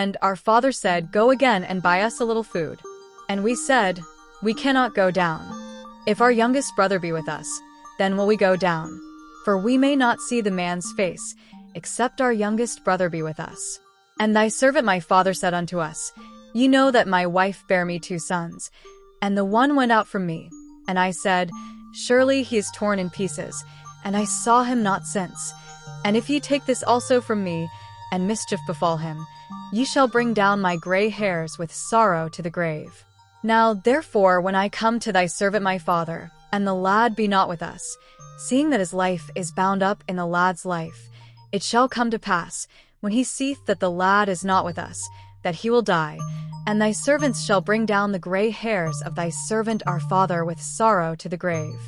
And our father said, "Go again and buy us a little food." And we said, "We cannot go down. If our youngest brother be with us, then will we go down. For we may not see the man's face, except our youngest brother be with us." And thy servant my father said unto us, "Ye know that my wife bare me 2 sons, and the one went out from me. And I said, Surely he is torn in pieces, and I saw him not since. And if ye take this also from me, and mischief befall him, ye shall bring down my gray hairs with sorrow to the grave. Now therefore when I come to thy servant my father, and the lad be not with us, seeing that his life is bound up in the lad's life, it shall come to pass, when he seeth that the lad is not with us, that he will die, and thy servants shall bring down the gray hairs of thy servant our father with sorrow to the grave.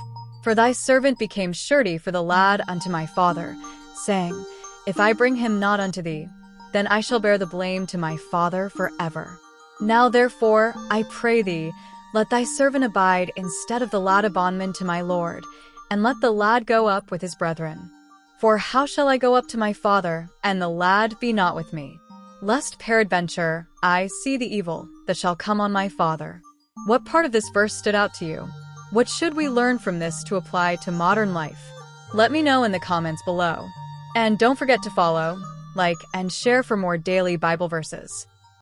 For thy servant became surety for the lad unto my father, saying, If I bring him not unto thee, then I shall bear the blame to my father forever. Now therefore, I pray thee, let thy servant abide instead of the lad a bondman to my lord, and let the lad go up with his brethren. For how shall I go up to my father, and the lad be not with me? Lest peradventure I see the evil that shall come on my father. What part of this verse stood out to you? What should we learn from this to apply to modern life? Let me know in the comments below. And don't forget to follow, like, and share for more daily Bible verses.